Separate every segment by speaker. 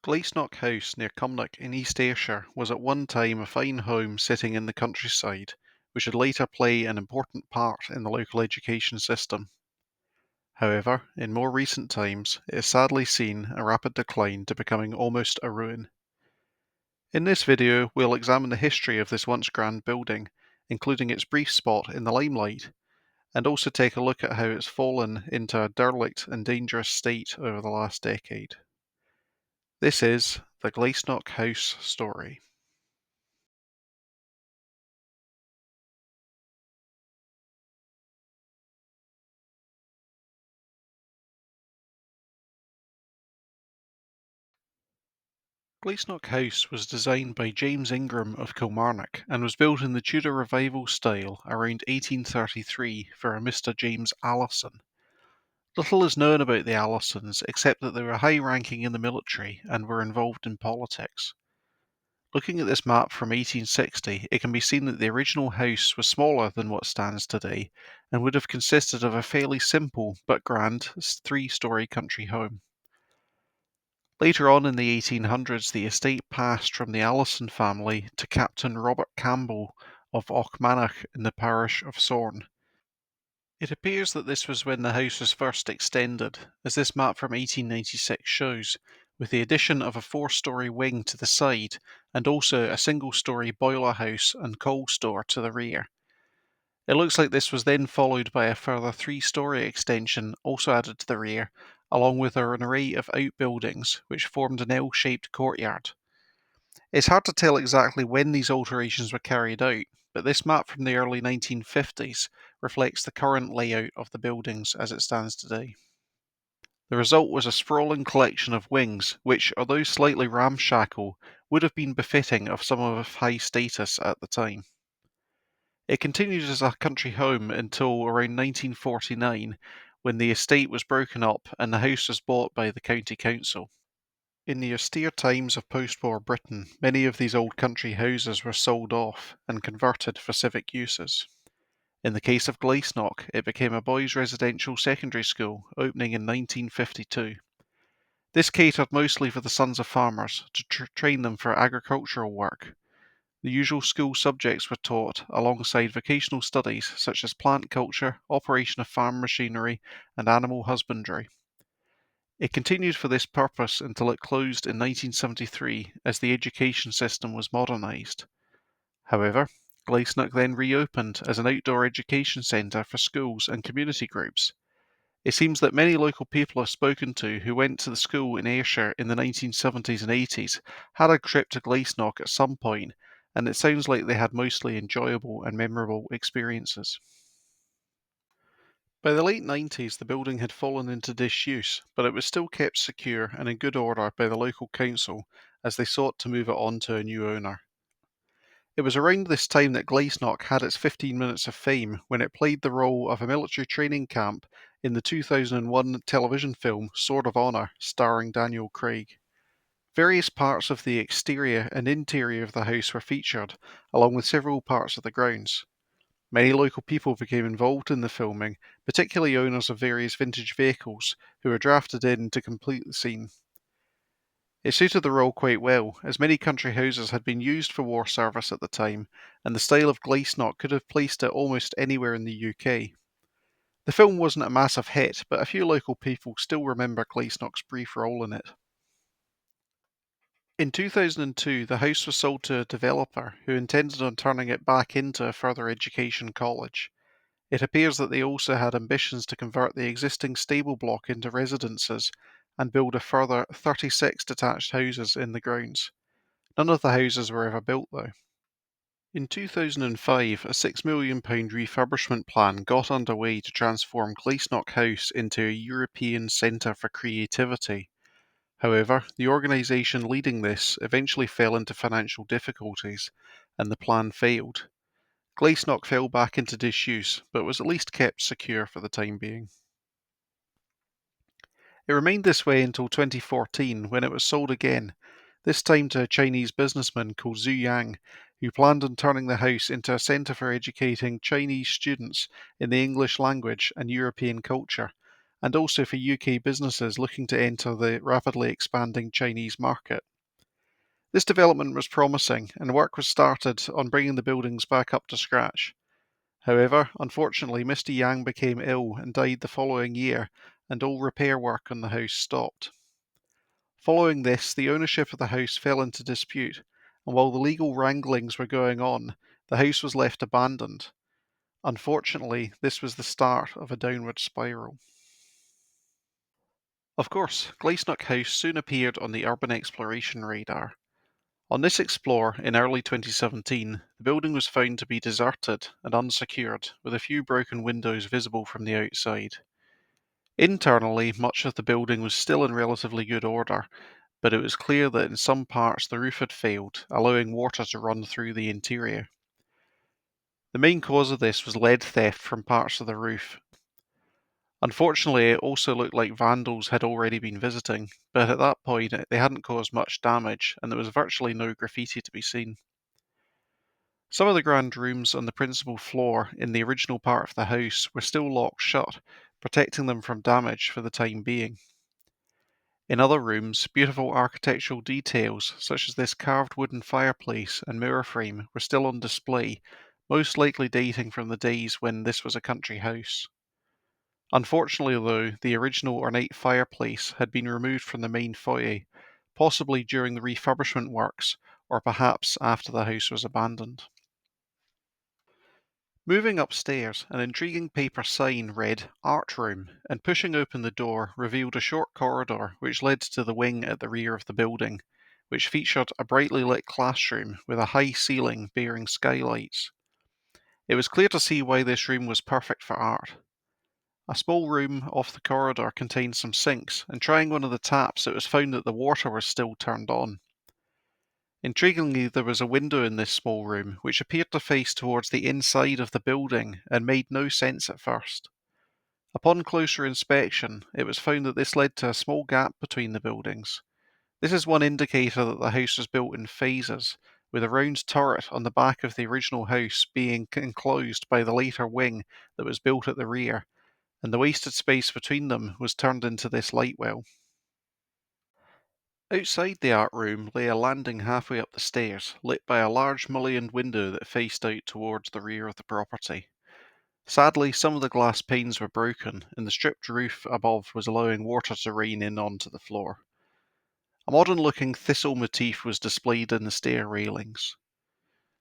Speaker 1: Glaisnock House near Cumnock in East Ayrshire was at one time a fine home sitting in the countryside, which would later play an important part in the local education system. However, in more recent times, it has sadly seen a rapid decline to becoming almost a ruin. In this video, we'll examine the history of this once grand building, including its brief spot in the limelight, and also take a look at how it's fallen into a derelict and dangerous state over the last decade. This is the Glaisnock House story. Glaisnock House was designed by James Ingram of Kilmarnock and was built in the Tudor Revival style around 1833 for a Mr. James Allison. Little is known about the Allisons except that they were high ranking in the military and were involved in politics. Looking at this map from 1860, it can be seen that the original house was smaller than what stands today and would have consisted of a fairly simple but grand three-storey country home. Later on in the 1800s, the estate passed from the Allison family to Captain Robert Campbell of Auchmanach in the parish of Sorn. It appears that this was when the house was first extended, as this map from 1896 shows, with the addition of a four-storey wing to the side and also a single-storey boiler house and coal store to the rear. It looks like this was then followed by a further three-storey extension also added to the rear, along with an array of outbuildings which formed an L-shaped courtyard. It's hard to tell exactly when these alterations were carried out, but this map from the early 1950s reflects the current layout of the buildings as it stands today. The result was a sprawling collection of wings which, although slightly ramshackle, would have been befitting of someone of high status at the time. It continued as a country home until around 1949, when the estate was broken up and the house was bought by the county council. In the austere times of post-war Britain, many of these old country houses were sold off and converted for civic uses. In the case of Glaisnock, it became a boys' residential secondary school, opening in 1952. This catered mostly for the sons of farmers, to train them for agricultural work. The usual school subjects were taught, alongside vocational studies such as plant culture, operation of farm machinery, and animal husbandry. It continued for this purpose until it closed in 1973 as the education system was modernised. However, Glaisnock then reopened as an outdoor education centre for schools and community groups. It seems that many local people I've spoken to who went to the school in Ayrshire in the 1970s and 80s had a trip to Glaisnock at some point, and it sounds like they had mostly enjoyable and memorable experiences. By the late 90s, the building had fallen into disuse, but it was still kept secure and in good order by the local council as they sought to move it on to a new owner. It was around this time that Glaisnock had its 15 minutes of fame when it played the role of a military training camp in the 2001 television film Sword of Honour, starring Daniel Craig. Various parts of the exterior and interior of the house were featured, along with several parts of the grounds. Many local people became involved in the filming, particularly owners of various vintage vehicles, who were drafted in to complete the scene. It suited the role quite well, as many country houses had been used for war service at the time, and the style of Glaisnock could have placed it almost anywhere in the UK. The film wasn't a massive hit, but a few local people still remember Glaisnock's brief role in it. In 2002, the house was sold to a developer who intended on turning it back into a further education college. It appears that they also had ambitions to convert the existing stable block into residences and build a further 36 detached houses in the grounds. None of the houses were ever built though. In 2005, a £6 million refurbishment plan got underway to transform Glaisnock House into a European Centre for Creativity. However, the organisation leading this eventually fell into financial difficulties, and the plan failed. Glaisnock fell back into disuse, but was at least kept secure for the time being. It remained this way until 2014, when it was sold again, this time to a Chinese businessman called Zhu Yang, who planned on turning the house into a centre for educating Chinese students in the English language and European culture, and also for UK businesses looking to enter the rapidly expanding Chinese market. This development was promising, and work was started on bringing the buildings back up to scratch. However, unfortunately, Mr. Yang became ill and died the following year, and all repair work on the house stopped. Following this, the ownership of the house fell into dispute, and while the legal wranglings were going on, the house was left abandoned. Unfortunately, this was the start of a downward spiral. Of course, Glaisnock House soon appeared on the urban exploration radar. On this explore in early 2017, the building was found to be deserted and unsecured, with a few broken windows visible from the outside. Internally, much of the building was still in relatively good order, but it was clear that in some parts the roof had failed, allowing water to run through the interior. The main cause of this was lead theft from parts of the roof. Unfortunately, it also looked like vandals had already been visiting, but at that point they hadn't caused much damage, and there was virtually no graffiti to be seen. Some of the grand rooms on the principal floor in the original part of the house were still locked shut, protecting them from damage for the time being. In other rooms, beautiful architectural details, such as this carved wooden fireplace and mirror frame, were still on display, most likely dating from the days when this was a country house. Unfortunately, though, the original ornate fireplace had been removed from the main foyer, possibly during the refurbishment works, or perhaps after the house was abandoned. Moving upstairs, an intriguing paper sign read Art Room, and pushing open the door revealed a short corridor which led to the wing at the rear of the building, which featured a brightly lit classroom with a high ceiling bearing skylights. It was clear to see why this room was perfect for art. A small room off the corridor contained some sinks, and trying one of the taps, it was found that the water was still turned on. Intriguingly, there was a window in this small room, which appeared to face towards the inside of the building and made no sense at first. Upon closer inspection, it was found that this led to a small gap between the buildings. This is one indicator that the house was built in phases, with a round turret on the back of the original house being enclosed by the later wing that was built at the rear, and the wasted space between them was turned into this light well. Outside the art room lay a landing halfway up the stairs, lit by a large mullioned window that faced out towards the rear of the property. Sadly, some of the glass panes were broken, and the stripped roof above was allowing water to rain in onto the floor. A modern-looking thistle motif was displayed in the stair railings.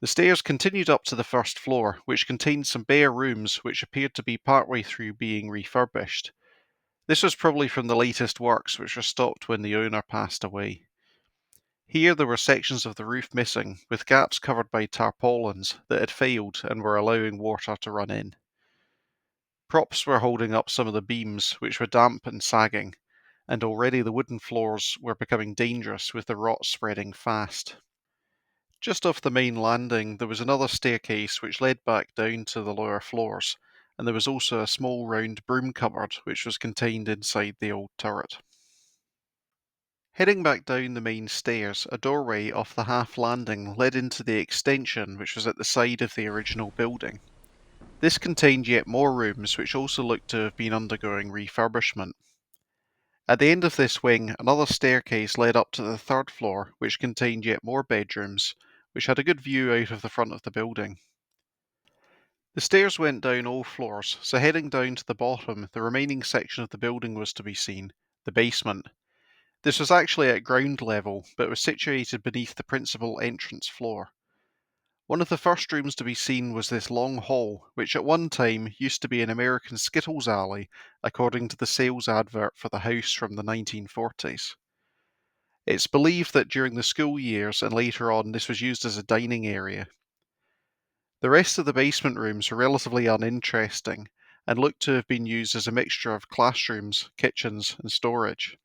Speaker 1: The stairs continued up to the first floor, which contained some bare rooms which appeared to be partway through being refurbished. This was probably from the latest works, which were stopped when the owner passed away. Here there were sections of the roof missing, with gaps covered by tarpaulins that had failed and were allowing water to run in. Props were holding up some of the beams, which were damp and sagging, and already the wooden floors were becoming dangerous with the rot spreading fast. Just off the main landing there was another staircase which led back down to the lower floors, and there was also a small round broom cupboard which was contained inside the old turret. Heading back down the main stairs, a doorway off the half landing led into the extension which was at the side of the original building. This contained yet more rooms which also looked to have been undergoing refurbishment. At the end of this wing, another staircase led up to the third floor, which contained yet more bedrooms, which had a good view out of the front of the building. The stairs went down all floors, so heading down to the bottom, the remaining section of the building was to be seen, the basement. This was actually at ground level, but was situated beneath the principal entrance floor. One of the first rooms to be seen was this long hall, which at one time used to be an American Skittles alley, according to the sales advert for the house from the 1940s. It's believed that during the school years and later on this was used as a dining area. The rest of the basement rooms were relatively uninteresting and looked to have been used as a mixture of classrooms, kitchens, and storage.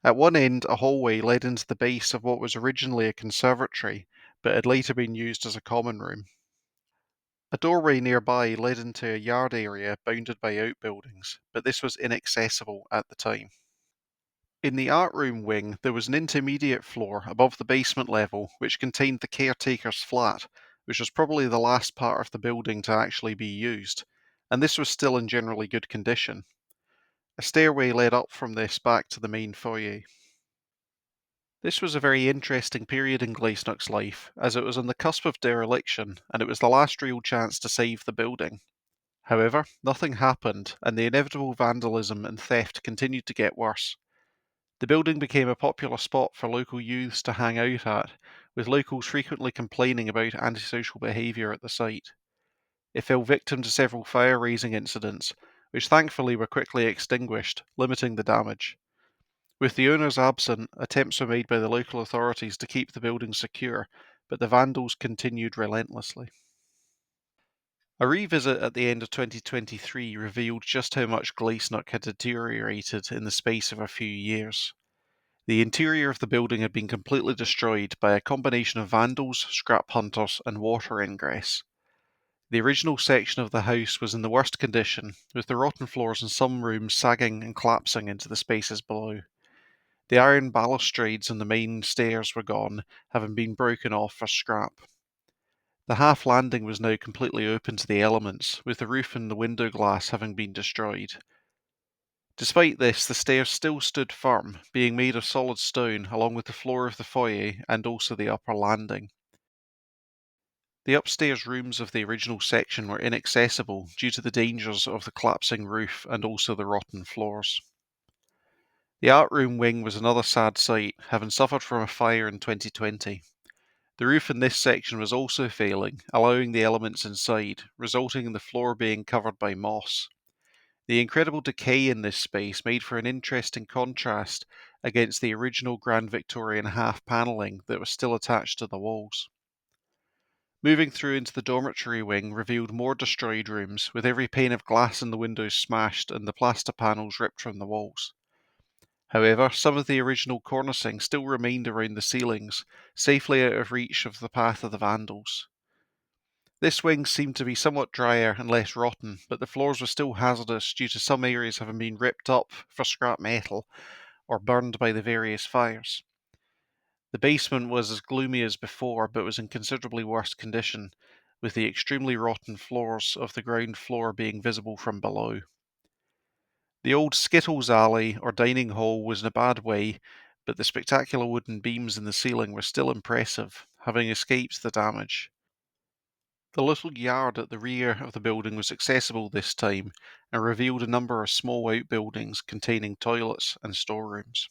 Speaker 1: At one end, a hallway led into the base of what was originally a conservatory, but had later been used as a common room. A doorway nearby led into a yard area bounded by outbuildings, but this was inaccessible at the time. In the art room wing, there was an intermediate floor above the basement level which contained the caretaker's flat, which was probably the last part of the building to actually be used, and this was still in generally good condition. A stairway led up from this back to the main foyer. This was a very interesting period in Glaisnock's life, as it was on the cusp of dereliction, and it was the last real chance to save the building. However, nothing happened, and the inevitable vandalism and theft continued to get worse. The building became a popular spot for local youths to hang out at, with locals frequently complaining about antisocial behaviour at the site. It fell victim to several fire-raising incidents, which thankfully were quickly extinguished, limiting the damage. With the owners absent, attempts were made by the local authorities to keep the building secure, but the vandals continued relentlessly. A revisit at the end of 2023 revealed just how much Glaisnock had deteriorated in the space of a few years. The interior of the building had been completely destroyed by a combination of vandals, scrap hunters, and water ingress. The original section of the house was in the worst condition, with the rotten floors in some rooms sagging and collapsing into the spaces below. The iron balustrades on the main stairs were gone, having been broken off for scrap. The half landing was now completely open to the elements, with the roof and the window glass having been destroyed. Despite this, the stairs still stood firm, being made of solid stone along with the floor of the foyer and also the upper landing. The upstairs rooms of the original section were inaccessible due to the dangers of the collapsing roof and also the rotten floors. The art room wing was another sad sight, having suffered from a fire in 2020. The roof in this section was also failing, allowing the elements inside, resulting in the floor being covered by moss. The incredible decay in this space made for an interesting contrast against the original Grand Victorian half panelling that was still attached to the walls. Moving through into the dormitory wing revealed more destroyed rooms, with every pane of glass in the windows smashed and the plaster panels ripped from the walls. However, some of the original cornicing still remained around the ceilings, safely out of reach of the path of the vandals. This wing seemed to be somewhat drier and less rotten, but the floors were still hazardous due to some areas having been ripped up for scrap metal or burned by the various fires. The basement was as gloomy as before, but was in considerably worse condition, with the extremely rotten floors of the ground floor being visible from below. The old Skittles alley or dining hall was in a bad way, but the spectacular wooden beams in the ceiling were still impressive, having escaped the damage. The little yard at the rear of the building was accessible this time and revealed a number of small outbuildings containing toilets and storerooms.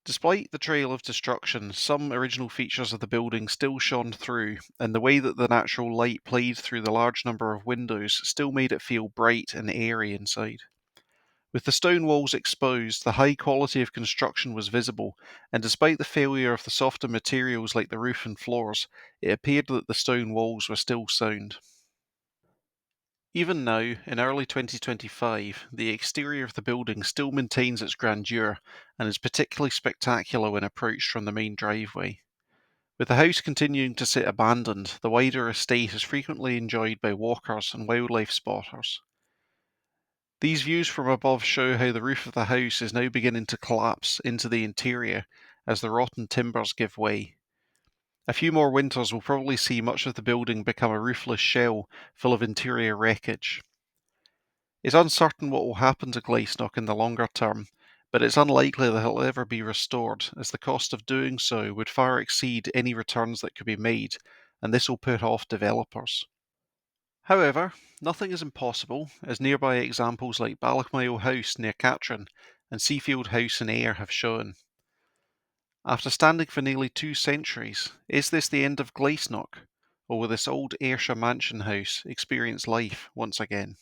Speaker 1: Despite the trail of destruction, some original features of the building still shone through, and the way that the natural light played through the large number of windows still made it feel bright and airy inside. With the stone walls exposed, the high quality of construction was visible, and despite the failure of the softer materials like the roof and floors, it appeared that the stone walls were still sound. Even now, in early 2025, the exterior of the building still maintains its grandeur and is particularly spectacular when approached from the main driveway. With the house continuing to sit abandoned, the wider estate is frequently enjoyed by walkers and wildlife spotters. These views from above show how the roof of the house is now beginning to collapse into the interior as the rotten timbers give way. A few more winters will probably see much of the building become a roofless shell full of interior wreckage. It's uncertain what will happen to Glaisnock in the longer term, but it's unlikely that it'll ever be restored, as the cost of doing so would far exceed any returns that could be made, and this will put off developers. However, nothing is impossible, as nearby examples like Ballochmyle House near Catrin and Seafield House in Ayr have shown. After standing for nearly 2 centuries, is this the end of Glaisnock, or will this old Ayrshire mansion house experience life once again?